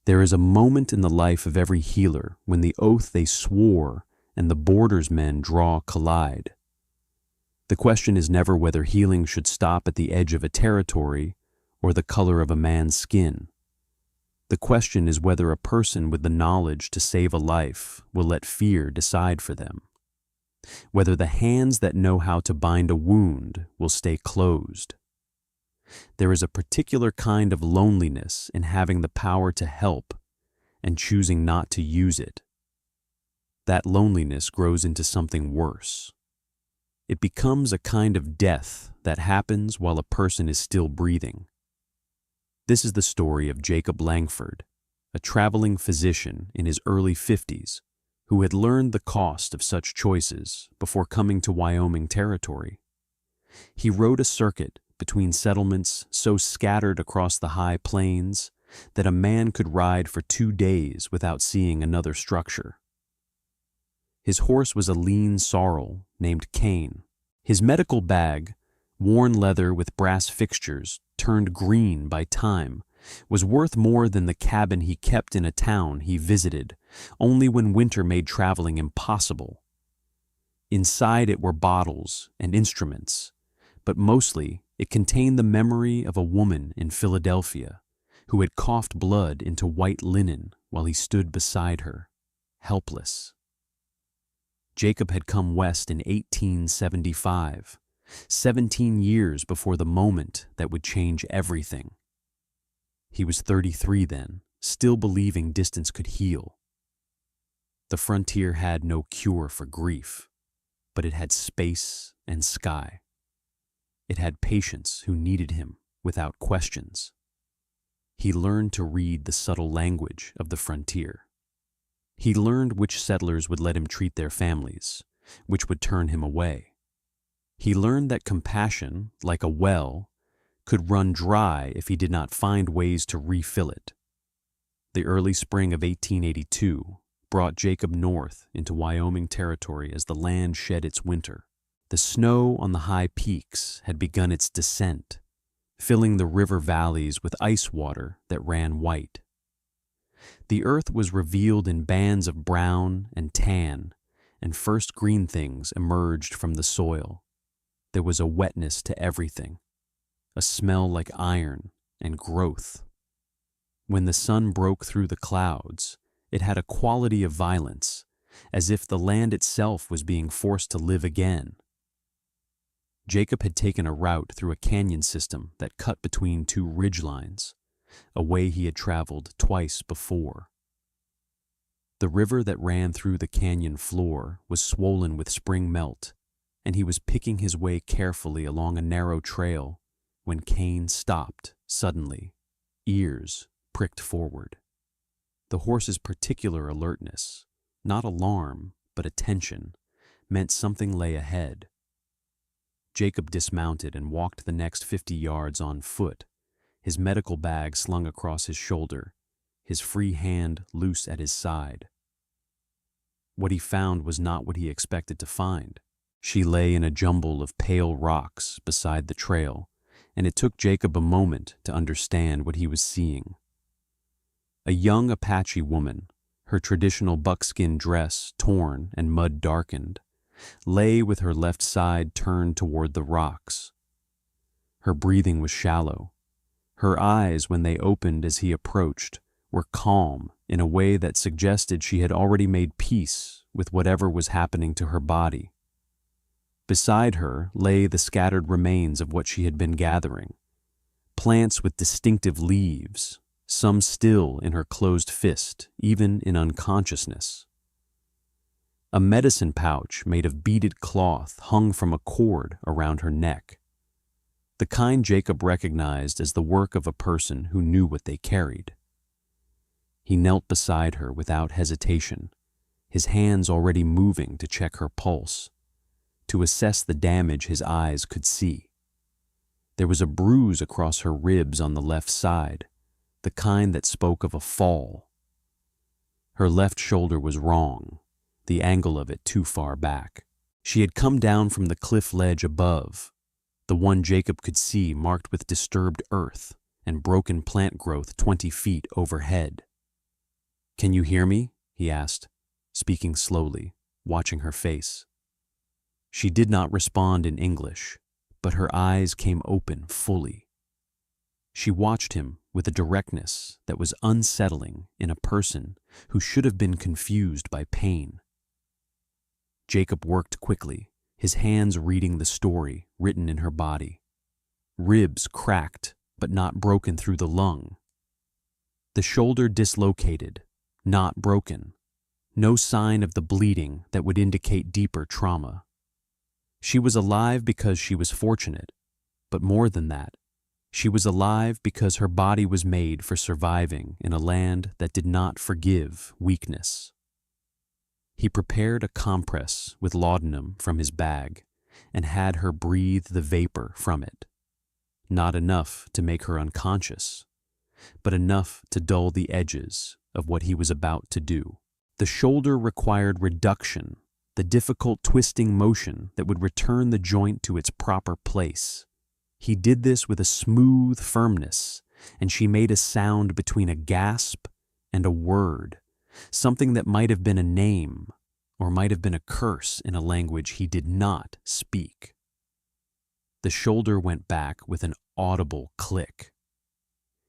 There is a moment in the life of every healer when the oath they swore and the border's men draw collide. The question is never whether healing should stop at the edge of a territory or the color of a man's skin. The question is whether a person with the knowledge to save a life will let fear decide for them. Whether the hands that know how to bind a wound will stay closed. There is a particular kind of loneliness in having the power to help and choosing not to use it. That loneliness grows into something worse. It becomes a kind of death that happens while a person is still breathing. This is the story of Jacob Langford, a traveling physician in his early 50s who had learned the cost of such choices before coming to Wyoming Territory. He rode a circuit between settlements so scattered across the high plains that a man could ride for 2 days without seeing another structure. His horse was a lean sorrel named Cain. His medical bag, worn leather with brass fixtures turned green by time, was worth more than the cabin he kept in a town he visited only when winter made traveling impossible. Inside it were bottles and instruments, but mostly it contained the memory of a woman in Philadelphia who had coughed blood into white linen while he stood beside her, helpless. Jacob had come west in 1875, 17 years before the moment that would change everything. He was 33 then, still believing distance could heal. The frontier had no cure for grief, but it had space and sky. It had patients who needed him without questions. He learned to read the subtle language of the frontier. He learned which settlers would let him treat their families, which would turn him away. He learned that compassion, like a well, could run dry if he did not find ways to refill it. The early spring of 1882 brought Jacob north into Wyoming Territory as the land shed its winter. The snow on the high peaks had begun its descent, filling the river valleys with ice water that ran white. The earth was revealed in bands of brown and tan, and first green things emerged from the soil. There was a wetness to everything, a smell like iron and growth. When the sun broke through the clouds, it had a quality of violence, as if the land itself was being forced to live again. Jacob had taken a route through a canyon system that cut between 2 ridgelines, a way he had traveled twice before. The river that ran through the canyon floor was swollen with spring melt, and he was picking his way carefully along a narrow trail when Cain stopped suddenly, ears pricked forward. The horse's particular alertness, not alarm but attention, meant something lay ahead. Jacob dismounted and walked the next 50 yards on foot, his medical bag slung across his shoulder, his free hand loose at his side. What he found was not what he expected to find. She lay in a jumble of pale rocks beside the trail, and it took Jacob a moment to understand what he was seeing. A young Apache woman, her traditional buckskin dress torn and mud-darkened, lay with her left side turned toward the rocks. Her breathing was shallow. Her eyes, when they opened as he approached, were calm in a way that suggested she had already made peace with whatever was happening to her body. Beside her lay the scattered remains of what she had been gathering, plants with distinctive leaves, some still in her closed fist, even in unconsciousness. A medicine pouch made of beaded cloth hung from a cord around her neck, the kind Jacob recognized as the work of a person who knew what they carried. He knelt beside her without hesitation, his hands already moving to check her pulse, to assess the damage his eyes could see. There was a bruise across her ribs on the left side, the kind that spoke of a fall. Her left shoulder was wrong, the angle of it too far back. She had come down from the cliff ledge above, the one Jacob could see marked with disturbed earth and broken plant growth 20 feet overhead. "Can you hear me?" he asked, speaking slowly, watching her face. She did not respond in English, but her eyes came open fully. She watched him with a directness that was unsettling in a person who should have been confused by pain. Jacob worked quickly, his hands reading the story written in her body. Ribs cracked, but not broken through the lung. The shoulder dislocated, not broken. No sign of the bleeding that would indicate deeper trauma. She was alive because she was fortunate, but more than that, she was alive because her body was made for surviving in a land that did not forgive weakness. He prepared a compress with laudanum from his bag and had her breathe the vapor from it. Not enough to make her unconscious, but enough to dull the edges of what he was about to do. The shoulder required reduction, the difficult twisting motion that would return the joint to its proper place. He did this with a smooth firmness, and she made a sound between a gasp and a word, something that might have been a name or might have been a curse in a language he did not speak. The shoulder went back with an audible click.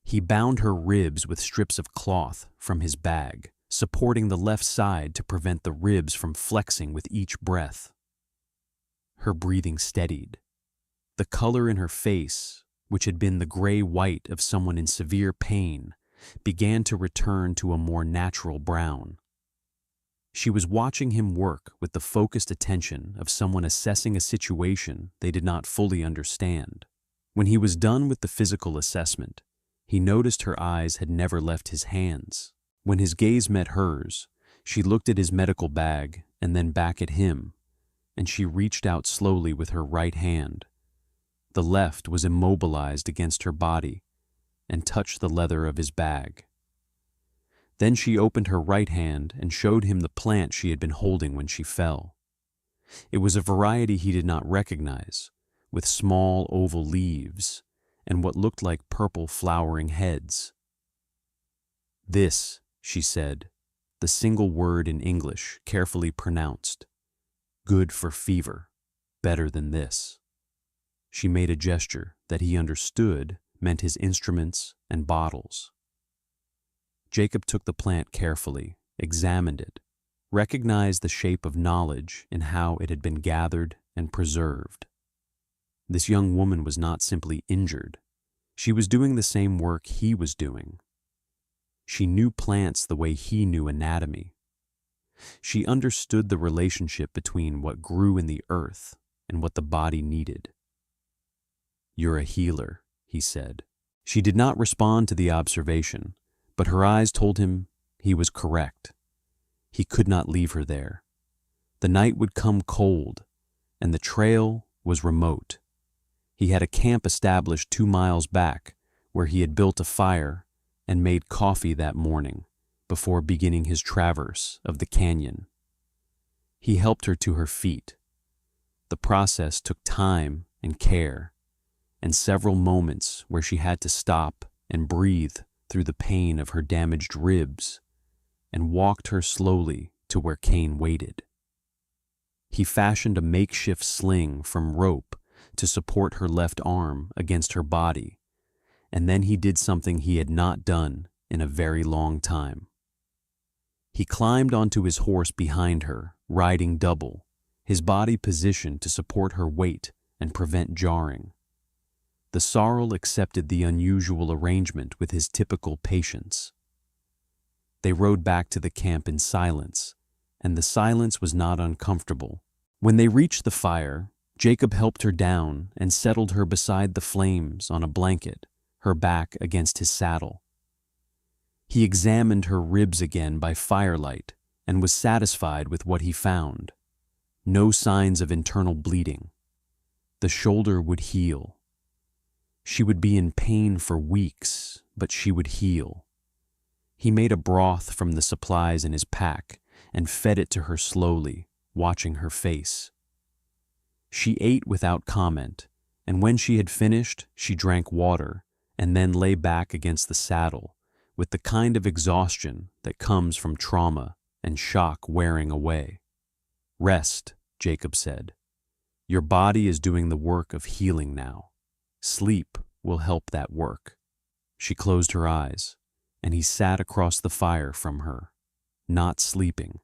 He bound her ribs with strips of cloth from his bag, supporting the left side to prevent the ribs from flexing with each breath. Her breathing steadied. The color in her face, which had been the gray-white of someone in severe pain, began to return to a more natural brown. She was watching him work with the focused attention of someone assessing a situation they did not fully understand. When he was done with the physical assessment, he noticed her eyes had never left his hands. When his gaze met hers, she looked at his medical bag and then back at him, and she reached out slowly with her right hand. The left was immobilized against her body and touched the leather of his bag. Then she opened her right hand and showed him the plant she had been holding when she fell. It was a variety he did not recognize, with small oval leaves and what looked like purple flowering heads. "This," she said, the single word in English carefully pronounced. "Good for fever. Better than this." She made a gesture that he understood meant his instruments and bottles. Jacob took the plant carefully, examined it, recognized the shape of knowledge in how it had been gathered and preserved. This young woman was not simply injured. She was doing the same work he was doing. She knew plants the way he knew anatomy. She understood the relationship between what grew in the earth and what the body needed. "You're a healer," he said. She did not respond to the observation, but her eyes told him he was correct. He could not leave her there. The night would come cold, and the trail was remote. He had a camp established 2 miles back, where he had built a fire and made coffee that morning before beginning his traverse of the canyon. He helped her to her feet. The process took time and care, and several moments where she had to stop and breathe through the pain of her damaged ribs, and walked her slowly to where Cain waited. He fashioned a makeshift sling from rope to support her left arm against her body, and then he did something he had not done in a very long time. He climbed onto his horse behind her, riding double, his body positioned to support her weight and prevent jarring. The sorrel accepted the unusual arrangement with his typical patience. They rode back to the camp in silence, and the silence was not uncomfortable. When they reached the fire, Jacob helped her down and settled her beside the flames on a blanket, her back against his saddle. He examined her ribs again by firelight and was satisfied with what he found. No signs of internal bleeding. The shoulder would heal. She would be in pain for weeks, but she would heal. He made a broth from the supplies in his pack and fed it to her slowly, watching her face. She ate without comment, and when she had finished, she drank water and then lay back against the saddle, with the kind of exhaustion that comes from trauma and shock wearing away. "Rest," Jacob said. "Your body is doing the work of healing now. Sleep will help that work." She closed her eyes, and he sat across the fire from her, not sleeping,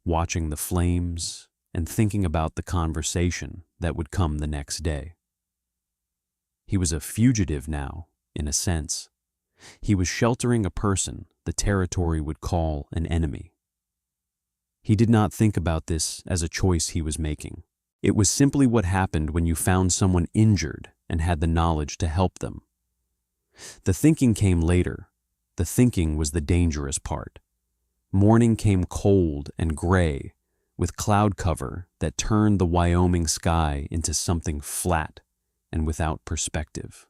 watching the flames and thinking about the conversation that would come the next day. He was a fugitive now, in a sense. He was sheltering a person the territory would call an enemy. He did not think about this as a choice he was making. It was simply what happened when you found someone injured and had the knowledge to help them. The thinking came later. The thinking was the dangerous part. Morning came cold and gray, with cloud cover that turned the Wyoming sky into something flat and without perspective.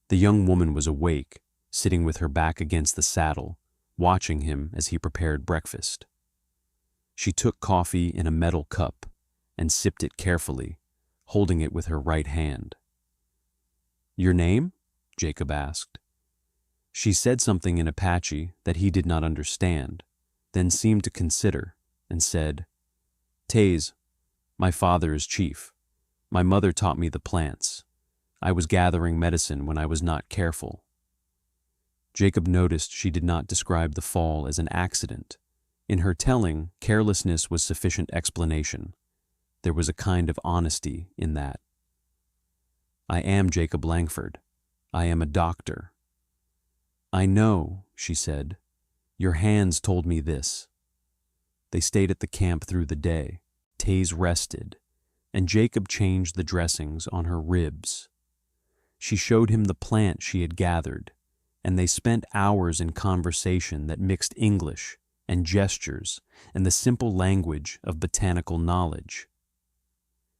The young woman was awake, sitting with her back against the saddle, watching him as he prepared breakfast. She took coffee in a metal cup and sipped it carefully, holding it with her right hand. "Your name?" Jacob asked. She said something in Apache that he did not understand, then seemed to consider and said, "Taze, my father is chief. My mother taught me the plants. I was gathering medicine when I was not careful." Jacob noticed she did not describe the fall as an accident. In her telling, carelessness was sufficient explanation. There was a kind of honesty in that. "I am Jacob Langford. I am a doctor." "I know," she said. "Your hands told me this." They stayed at the camp through the day. Taze rested, and Jacob changed the dressings on her ribs. She showed him the plant she had gathered, and they spent hours in conversation that mixed English and gestures and the simple language of botanical knowledge.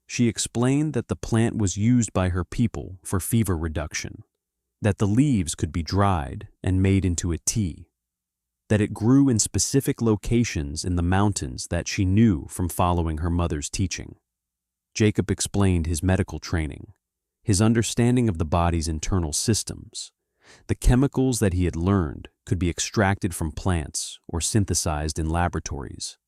She explained that the plant was used by her people for fever reduction, that the leaves could be dried and made into a tea, that it grew in specific locations in the mountains that she knew from following her mother's teaching. Jacob explained his medical training, his understanding of the body's internal systems. The chemicals that he had learned could be extracted from plants or synthesized in laboratories.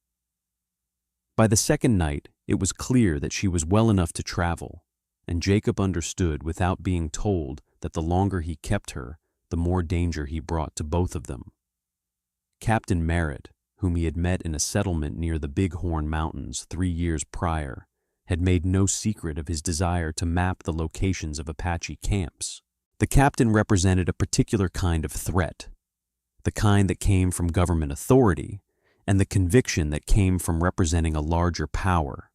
By the second night, it was clear that she was well enough to travel, and Jacob understood without being told that the longer he kept her, the more danger he brought to both of them. Captain Merritt, whom he had met in a settlement near the Bighorn Mountains 3 years prior, had made no secret of his desire to map the locations of Apache camps. The captain represented a particular kind of threat, the kind that came from government authority, and the conviction that came from representing a larger power.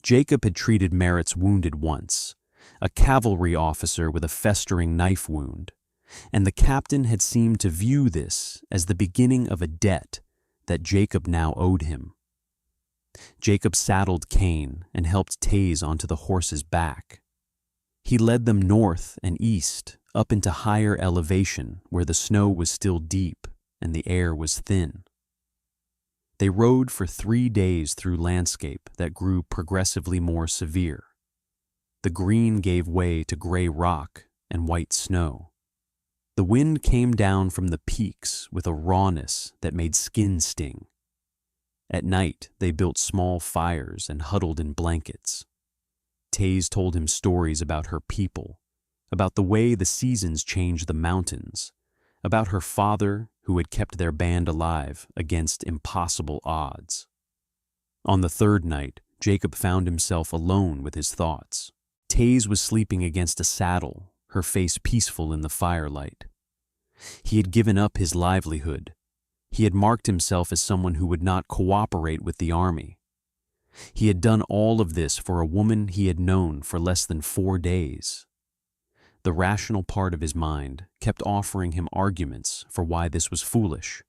Jacob had treated Merritt's wounded once, a cavalry officer with a festering knife wound, and the captain had seemed to view this as the beginning of a debt that Jacob now owed him. Jacob saddled Cain and helped Taze onto the horse's back. He led them north and east, up into higher elevation where the snow was still deep and the air was thin. They rode for 3 days through landscape that grew progressively more severe. The green gave way to gray rock and white snow. The wind came down from the peaks with a rawness that made skin sting. At night, they built small fires and huddled in blankets. Taze told him stories about her people, about the way the seasons changed the mountains, about her father who had kept their band alive against impossible odds. On the third night, Jacob found himself alone with his thoughts. Taze was sleeping against a saddle, her face peaceful in the firelight. He had given up his livelihood. He had marked himself as someone who would not cooperate with the army. He had done all of this for a woman he had known for less than 4 days. The rational part of his mind kept offering him arguments for why this was foolish.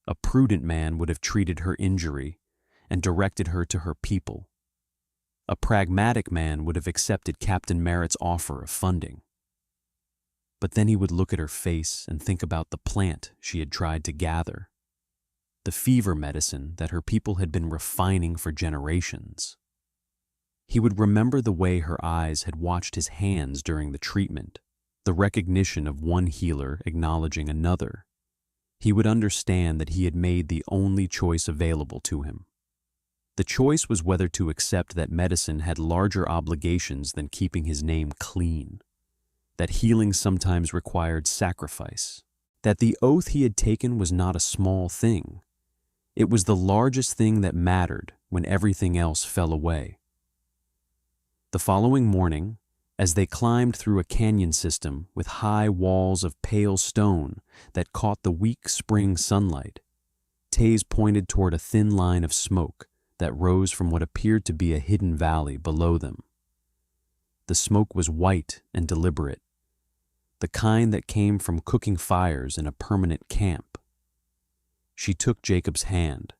A prudent man would have treated her injury and directed her to her people. A pragmatic man would have accepted Captain Merritt's offer of funding. But then he would look at her face and think about the plant she had tried to gather, the fever medicine that her people had been refining for generations. He would remember the way her eyes had watched his hands during the treatment, the recognition of one healer acknowledging another, he would understand that he had made the only choice available to him. The choice was whether to accept that medicine had larger obligations than keeping his name clean, that healing sometimes required sacrifice, that the oath he had taken was not a small thing. It was the largest thing that mattered when everything else fell away. The following morning, as they climbed through a canyon system with high walls of pale stone that caught the weak spring sunlight, Taze pointed toward a thin line of smoke that rose from what appeared to be a hidden valley below them. The smoke was white and deliberate, the kind that came from cooking fires in a permanent camp. She took Jacob's hand,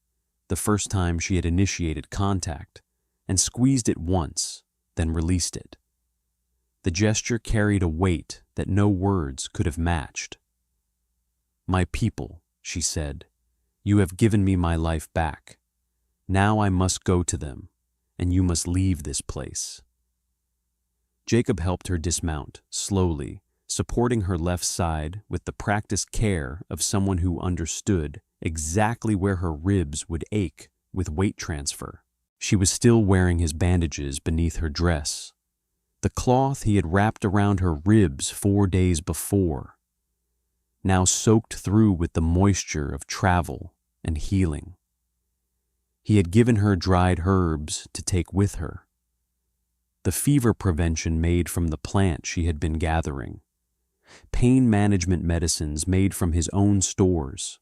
the first time she had initiated contact, and squeezed it once, then released it. The gesture carried a weight that no words could have matched. "My people," she said, "you have given me my life back. Now I must go to them, and you must leave this place." Jacob helped her dismount, slowly, supporting her left side with the practiced care of someone who understood exactly where her ribs would ache with weight transfer. She was still wearing his bandages beneath her dress, the cloth he had wrapped around her ribs 4 days before, now soaked through with the moisture of travel and healing. He had given her dried herbs to take with her, the fever prevention made from the plant she had been gathering, pain management medicines made from his own stores,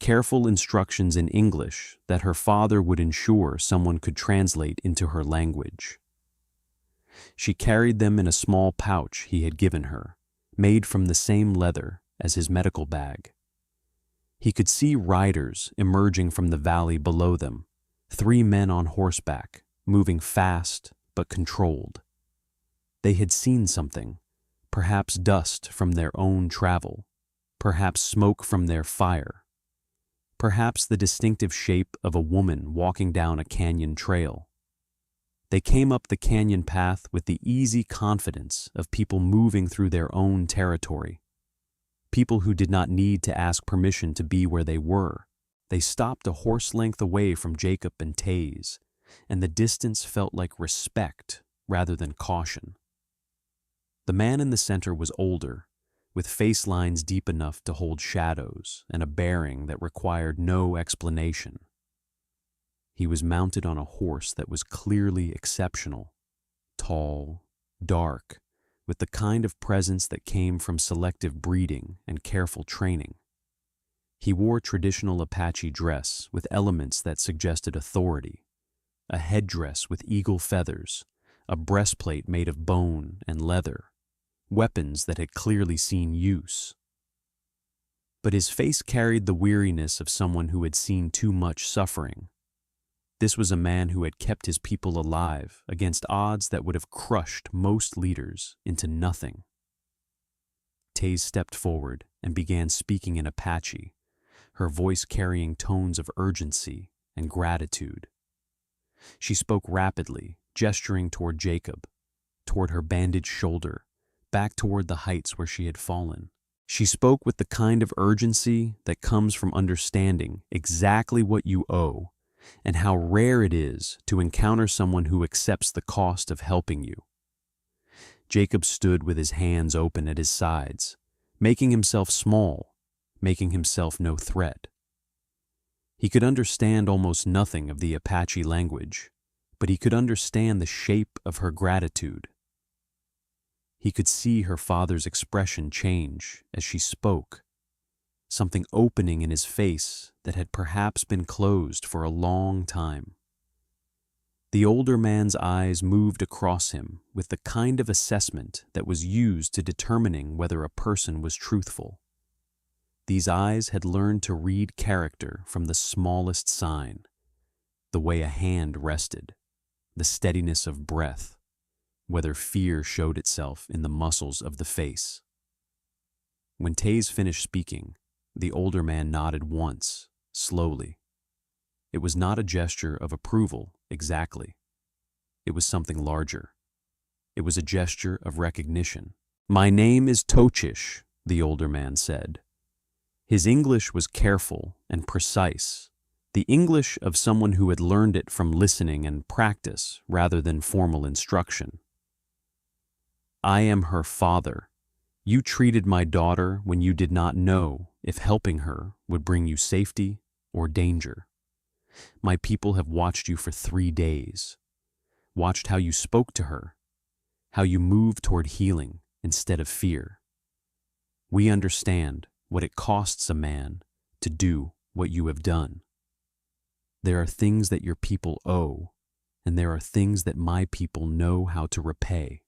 careful instructions in English that her father would ensure someone could translate into her language. She carried them in a small pouch he had given her, made from the same leather as his medical bag. He could see riders emerging from the valley below them, 3 men on horseback, moving fast but controlled. They had seen something, perhaps dust from their own travel, perhaps smoke from their fire, perhaps the distinctive shape of a woman walking down a canyon trail. They came up the canyon path with the easy confidence of people moving through their own territory, people who did not need to ask permission to be where they were. They stopped a horse length away from Jacob and Taze, and the distance felt like respect rather than caution. The man in the center was older, with face lines deep enough to hold shadows and a bearing that required no explanation. He was mounted on a horse that was clearly exceptional, tall, dark, with the kind of presence that came from selective breeding and careful training. He wore traditional Apache dress with elements that suggested authority, a headdress with eagle feathers, a breastplate made of bone and leather, weapons that had clearly seen use. But his face carried the weariness of someone who had seen too much suffering. This was a man who had kept his people alive against odds that would have crushed most leaders into nothing. Taze stepped forward and began speaking in Apache, her voice carrying tones of urgency and gratitude. She spoke rapidly, gesturing toward Jacob, toward her bandaged shoulder, back toward the heights where she had fallen. She spoke with the kind of urgency that comes from understanding exactly what you owe and how rare it is to encounter someone who accepts the cost of helping you. Jacob stood with his hands open at his sides, making himself small, making himself no threat. He could understand almost nothing of the Apache language, but he could understand the shape of her gratitude. He could see her father's expression change as she spoke, something opening in his face that had perhaps been closed for a long time. The older man's eyes moved across him with the kind of assessment that was used to determining whether a person was truthful. These eyes had learned to read character from the smallest sign, the way a hand rested, the steadiness of breath, whether fear showed itself in the muscles of the face. When Taze finished speaking, the older man nodded once, slowly. It was not a gesture of approval, exactly. It was something larger. It was a gesture of recognition. My name is Tochish, the older man said. His English was careful and precise, the English of someone who had learned it from listening and practice rather than formal instruction. I am her father. You treated my daughter when you did not know if helping her would bring you safety or danger. My people have watched you for 3 days, watched how you spoke to her, how you moved toward healing instead of fear. We understand what it costs a man to do what you have done. There are things that your people owe, and there are things that my people know how to repay.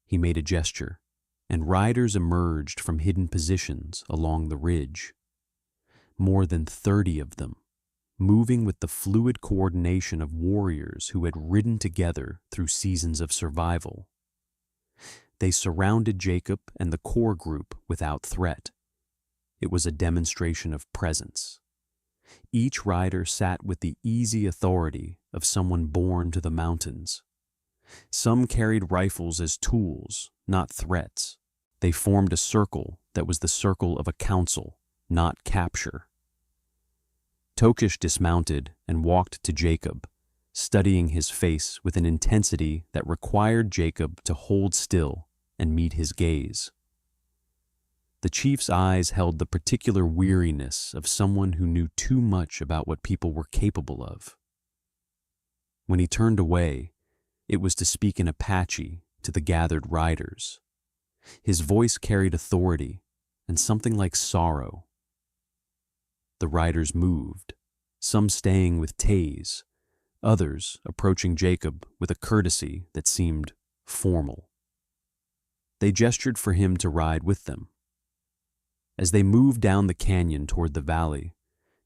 He made a gesture, and riders emerged from hidden positions along the ridge. More than 30 of them, moving with the fluid coordination of warriors who had ridden together through seasons of survival. They surrounded Jacob and the core group without threat. It was a demonstration of presence. Each rider sat with the easy authority of someone born to the mountains. Some carried rifles as tools, not threats. They formed a circle that was the circle of a council, not capture. Tokish dismounted and walked to Jacob, studying his face with an intensity that required Jacob to hold still and meet his gaze. The chief's eyes held the particular weariness of someone who knew too much about what people were capable of. When he turned away, it was to speak in Apache to the gathered riders. His voice carried authority and something like sorrow. The riders moved, some staying with Taze, others approaching Jacob with a courtesy that seemed formal. They gestured for him to ride with them. As they moved down the canyon toward the valley,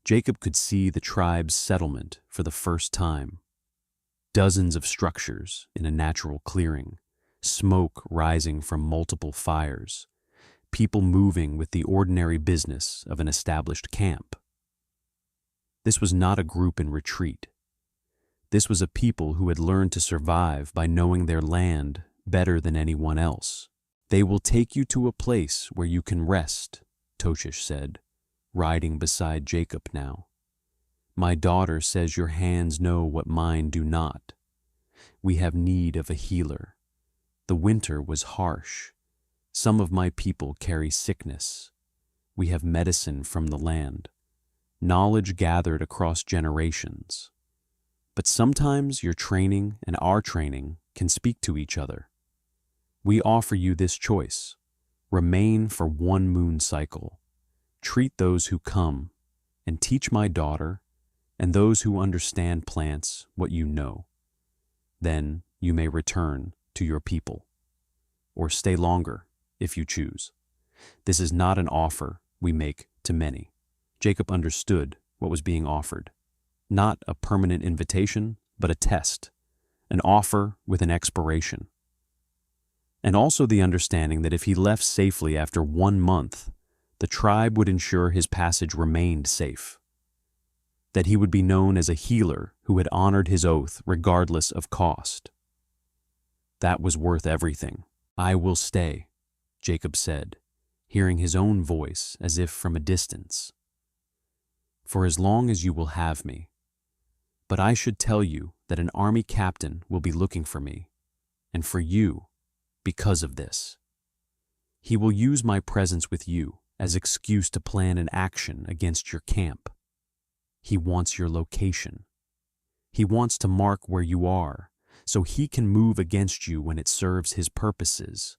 Jacob could see the tribe's settlement for the first time. Dozens of structures in a natural clearing, smoke rising from multiple fires, people moving with the ordinary business of an established camp. This was not a group in retreat. This was a people who had learned to survive by knowing their land better than anyone else. They will take you to a place where you can rest, Toshish said, riding beside Jacob now. My daughter says your hands know what mine do not. We have need of a healer. The winter was harsh. Some of my people carry sickness. We have medicine from the land, knowledge gathered across generations. But sometimes your training and our training can speak to each other. We offer you this choice. Remain for 1 moon cycle. Treat those who come, and teach my daughter and those who understand plants what you know. Then you may return to your people, or stay longer if you choose. This is not an offer we make to many. Jacob understood what was being offered. Not a permanent invitation, but a test, an offer with an expiration. And also the understanding that if he left safely after 1 month, the tribe would ensure his passage remained safe. That he would be known as a healer who had honored his oath regardless of cost. That was worth everything. I will stay, Jacob said, hearing his own voice as if from a distance. For as long as you will have me. But I should tell you that an army captain will be looking for me, and for you, because of this. He will use my presence with you as excuse to plan an action against your camp. He wants your location. He wants to mark where you are, so he can move against you when it serves his purposes.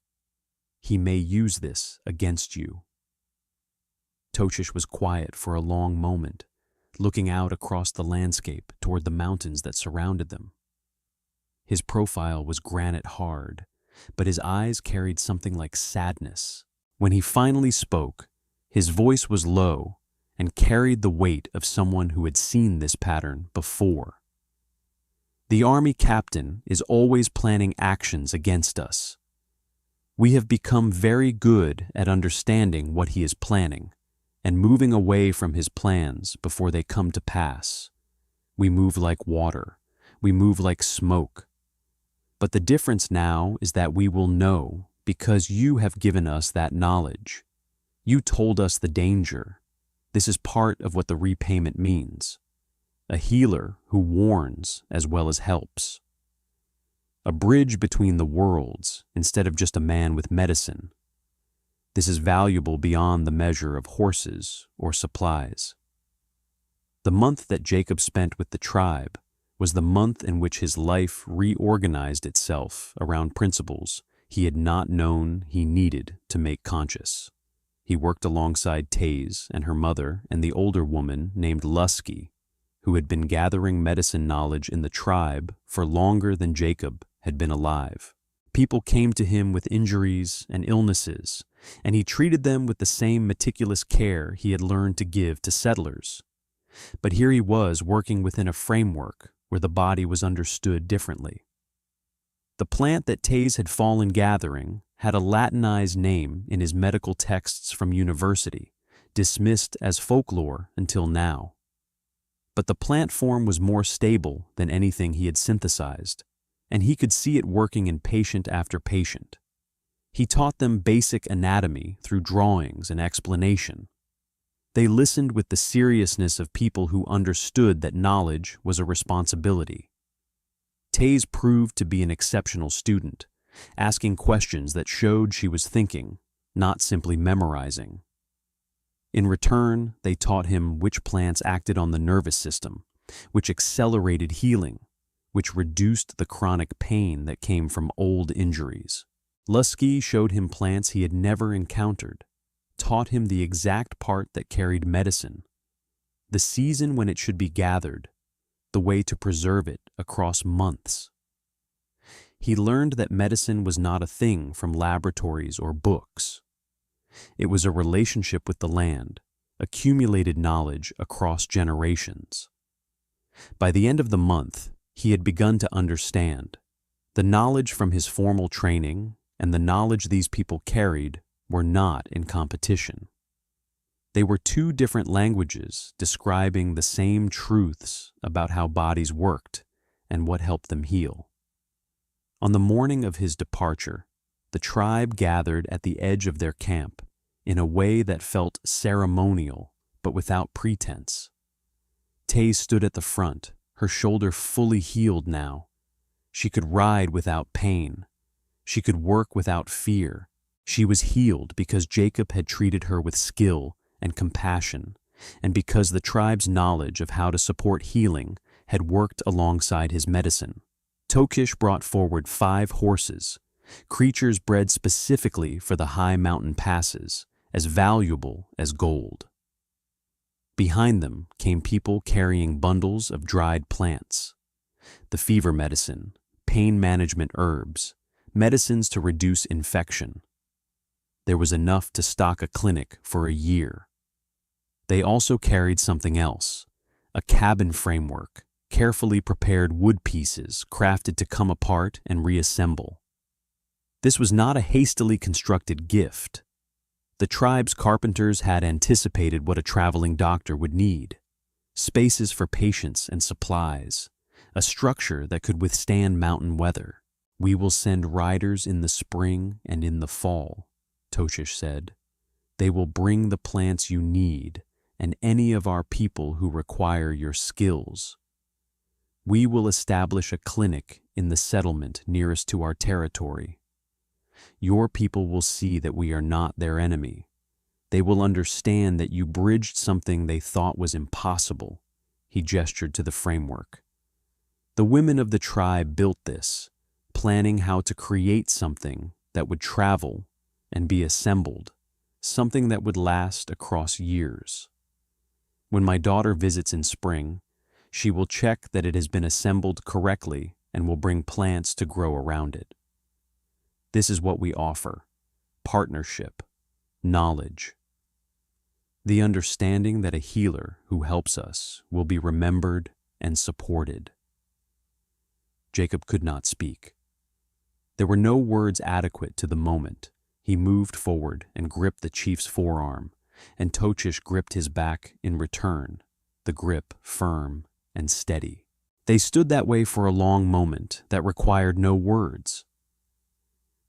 He may use this against you. Toshish was quiet for a long moment, looking out across the landscape toward the mountains that surrounded them. His profile was granite hard, but his eyes carried something like sadness. When he finally spoke, his voice was low and carried the weight of someone who had seen this pattern before. The army captain is always planning actions against us. We have become very good at understanding what he is planning and moving away from his plans before they come to pass. We move like water. We move like smoke. But the difference now is that we will know Because you have given us that knowledge. You told us the danger. This is part of what the repayment means. A healer who warns as well as helps. A bridge between the worlds instead of just a man with medicine. This is valuable beyond the measure of horses or supplies. The month that Jacob spent with the tribe was the month in which his life reorganized itself around principles he had not known he needed to make conscious. He worked alongside Taze and her mother and the older woman named Lusky, who had been gathering medicine knowledge in the tribe for longer than Jacob had been alive. People came to him with injuries and illnesses, and he treated them with the same meticulous care he had learned to give to settlers. But here he was working within a framework where the body was understood differently. The plant that Taze had fallen gathering had a Latinized name in his medical texts from university, dismissed as folklore until now. But the plant form was more stable than anything he had synthesized, and he could see it working in patient after patient. He taught them basic anatomy through drawings and explanation. They listened with the seriousness of people who understood that knowledge was a responsibility. Taze proved to be an exceptional student, asking questions that showed she was thinking, not simply memorizing. In return, they taught him which plants acted on the nervous system, which accelerated healing, which reduced the chronic pain that came from old injuries. Lusky showed him plants he had never encountered, taught him the exact part that carried medicine, the season when it should be gathered, the way to preserve it across months. He learned that medicine was not a thing from laboratories or books. It was a relationship with the land, accumulated knowledge across generations. By the end of the month, he had begun to understand. The knowledge from his formal training and the knowledge these people carried were not in competition. They were two different languages describing the same truths about how bodies worked and what helped them heal. On the morning of his departure, the tribe gathered at the edge of their camp in a way that felt ceremonial but without pretense. Taze stood at the front, her shoulder fully healed now. She could ride without pain. She could work without fear. She was healed because Jacob had treated her with skill and compassion, and because the tribe's knowledge of how to support healing had worked alongside his medicine. Tokish brought forward 5 horses, creatures bred specifically for the high mountain passes, as valuable as gold. Behind them came people carrying bundles of dried plants, the fever medicine, pain management herbs, medicines to reduce infection. There was enough to stock a clinic for a year. They also carried something else, a cabin framework, carefully prepared wood pieces crafted to come apart and reassemble. This was not a hastily constructed gift. The tribe's carpenters had anticipated what a traveling doctor would need: spaces for patients and supplies, a structure that could withstand mountain weather. "We will send riders in the spring and in the fall," Toshish said. "They will bring the plants you need and any of our people who require your skills. We will establish a clinic in the settlement nearest to our territory. Your people will see that we are not their enemy. They will understand that you bridged something they thought was impossible." He gestured to the framework. The women of the tribe built this, planning how to create something that would travel and be assembled, something that would last across years. When my daughter visits in spring, she will check that it has been assembled correctly and will bring plants to grow around it. This is what we offer: partnership, knowledge. The understanding that a healer who helps us will be remembered and supported. Jacob could not speak. There were no words adequate to the moment. He moved forward and gripped the chief's forearm, and Toshish gripped his back in return, the grip firm and steady. They stood that way for a long moment that required no words.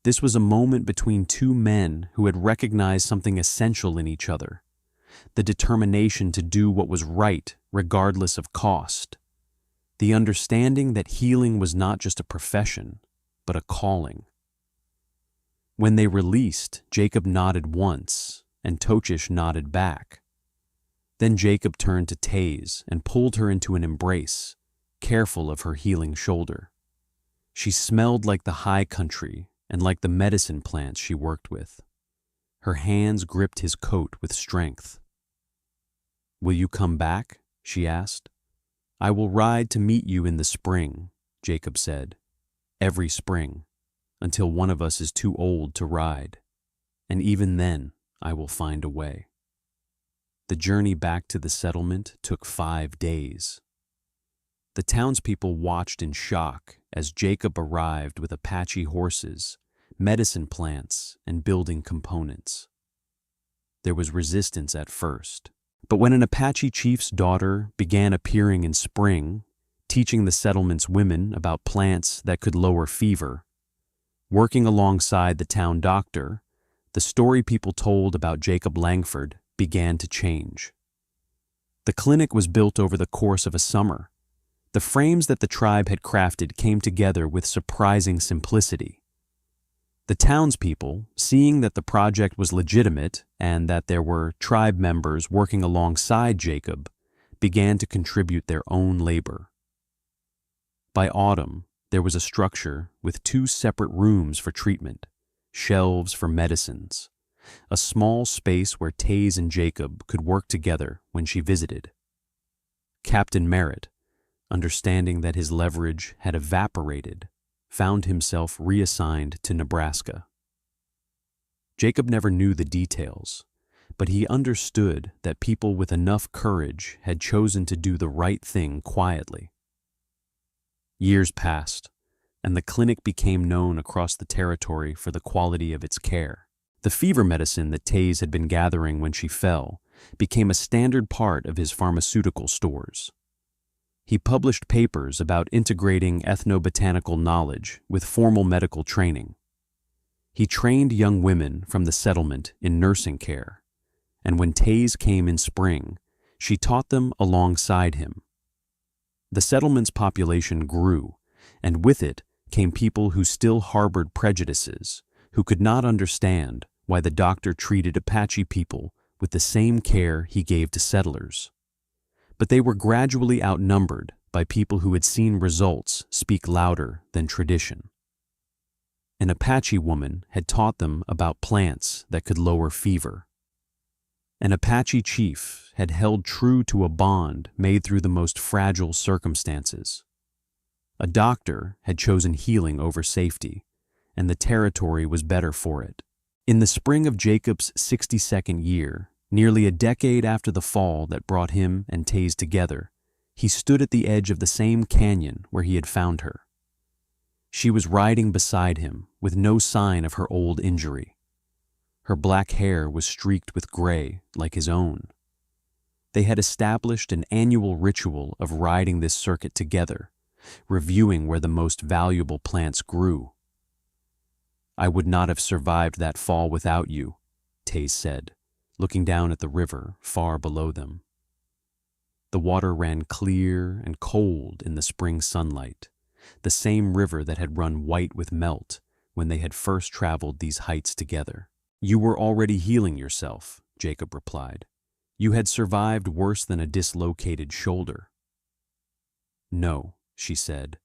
This was a moment between two men who had recognized something essential in each other: the determination to do what was right regardless of cost, the understanding that healing was not just a profession, but a calling. When they released, Jacob nodded once, and Tochish nodded back. Then Jacob turned to Taze and pulled her into an embrace, careful of her healing shoulder. She smelled like the high country and like the medicine plants she worked with. Her hands gripped his coat with strength. "Will you come back?" she asked. "I will ride to meet you in the spring," Jacob said. "Every spring, until one of us is too old to ride. And even then, I will find a way." The journey back to the settlement took 5 days. The townspeople watched in shock as Jacob arrived with Apache horses, medicine plants, and building components. There was resistance at first, but when an Apache chief's daughter began appearing in spring, teaching the settlement's women about plants that could lower fever, working alongside the town doctor, the story people told about Jacob Langford began to change. The clinic was built over the course of a summer. The frames that the tribe had crafted came together with surprising simplicity. The townspeople, seeing that the project was legitimate and that there were tribe members working alongside Jacob, began to contribute their own labor. By autumn, there was a structure with 2 separate rooms for treatment, shelves for medicines, a small space where Taze and Jacob could work together when she visited. Captain Merritt, understanding that his leverage had evaporated, found himself reassigned to Nebraska. Jacob never knew the details, but he understood that people with enough courage had chosen to do the right thing quietly. Years passed, and the clinic became known across the territory for the quality of its care. The fever medicine that Taze had been gathering when she fell became a standard part of his pharmaceutical stores. He published papers about integrating ethnobotanical knowledge with formal medical training. He trained young women from the settlement in nursing care, and when Taze came in spring, she taught them alongside him. The settlement's population grew, and with it came people who still harbored prejudices, who could not understand why the doctor treated Apache people with the same care he gave to settlers. But they were gradually outnumbered by people who had seen results speak louder than tradition. An Apache woman had taught them about plants that could lower fever. An Apache chief had held true to a bond made through the most fragile circumstances. A doctor had chosen healing over safety, and the territory was better for it. In the spring of Jacob's 62nd year, nearly a decade after the fall that brought him and Taze together, he stood at the edge of the same canyon where he had found her. She was riding beside him with no sign of her old injury. Her black hair was streaked with gray like his own. They had established an annual ritual of riding this circuit together, reviewing where the most valuable plants grew. "I would not have survived that fall without you," Taze said, looking down at the river far below them. The water ran clear and cold in the spring sunlight, the same river that had run white with melt when they had first traveled these heights together. "You were already healing yourself," Jacob replied. "You had survived worse than a dislocated shoulder." "No," she said,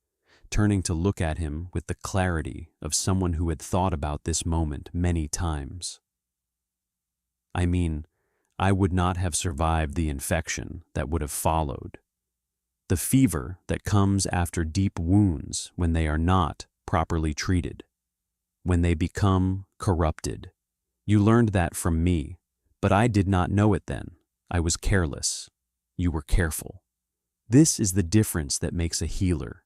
turning to look at him with the clarity of someone who had thought about this moment many times. "I mean, I would not have survived the infection that would have followed. The fever that comes after deep wounds when they are not properly treated, when they become corrupted. You learned that from me, but I did not know it then. I was careless. You were careful. This is the difference that makes a healer.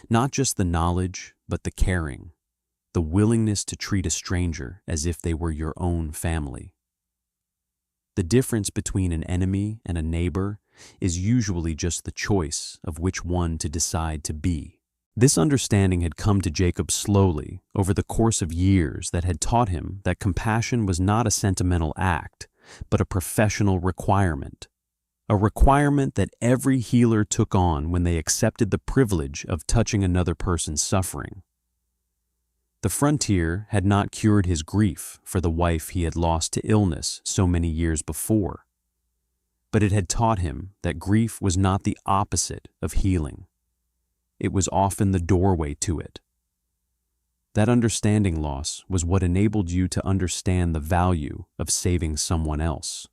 Not just the knowledge, but the caring, the willingness to treat a stranger as if they were your own family. The difference between an enemy and a neighbor is usually just the choice of which one to decide to be. This understanding had come to Jacob slowly over the course of years that had taught him that compassion was not a sentimental act, but a professional requirement. A requirement that every healer took on when they accepted the privilege of touching another person's suffering. The frontier had not cured his grief for the wife he had lost to illness so many years before, but it had taught him that grief was not the opposite of healing. It was often the doorway to it. That understanding loss was what enabled you to understand the value of saving someone else.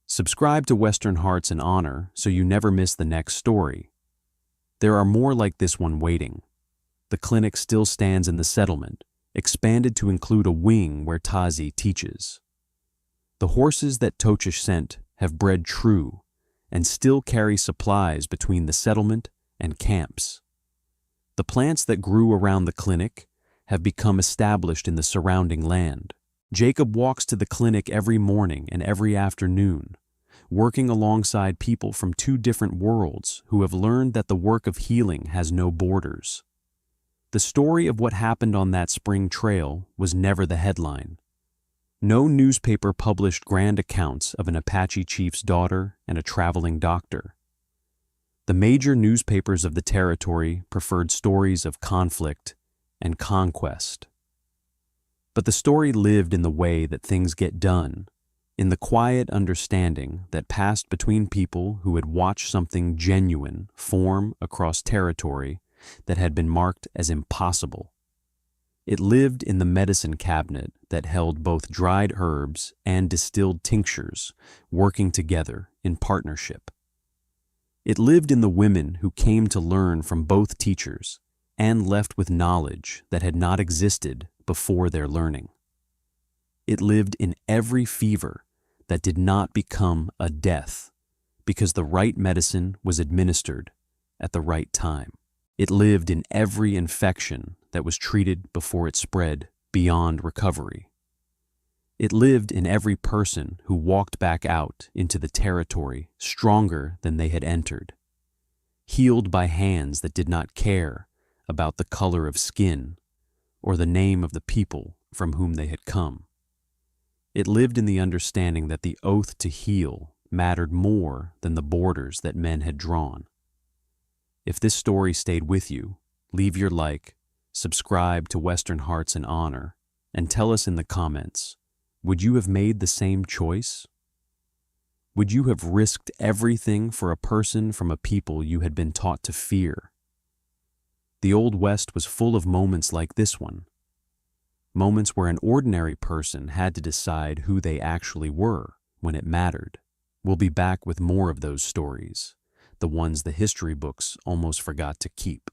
Subscribe to Western Hearts and Honor so you never miss the next story. There are more like this one waiting. The clinic still stands in the settlement, expanded to include a wing where Tazi teaches. The horses that Tochish sent have bred true and still carry supplies between the settlement and camps. The plants that grew around the clinic have become established in the surrounding land. Jacob walks to the clinic every morning and every afternoon, working alongside people from two different worlds who have learned that the work of healing has no borders. The story of what happened on that spring trail was never the headline. No newspaper published grand accounts of an Apache chief's daughter and a traveling doctor. The major newspapers of the territory preferred stories of conflict and conquest. But the story lived in the way that things get done, in the quiet understanding that passed between people who had watched something genuine form across territory that had been marked as impossible. It lived in the medicine cabinet that held both dried herbs and distilled tinctures working together in partnership. It lived in the women who came to learn from both teachers and left with knowledge that had not existed before their learning. It lived in every fever that did not become a death because the right medicine was administered at the right time. It lived in every infection that was treated before it spread beyond recovery. It lived in every person who walked back out into the territory stronger than they had entered, healed by hands that did not care about the color of skin or the name of the people from whom they had come. It lived in the understanding that the oath to heal mattered more than the borders that men had drawn. If this story stayed with you, leave your like, subscribe to Western Hearts and Honor, and tell us in the comments, would you have made the same choice? Would you have risked everything for a person from a people you had been taught to fear? The Old West was full of moments like this one. Moments where an ordinary person had to decide who they actually were when it mattered. We'll be back with more of those stories, the ones the history books almost forgot to keep.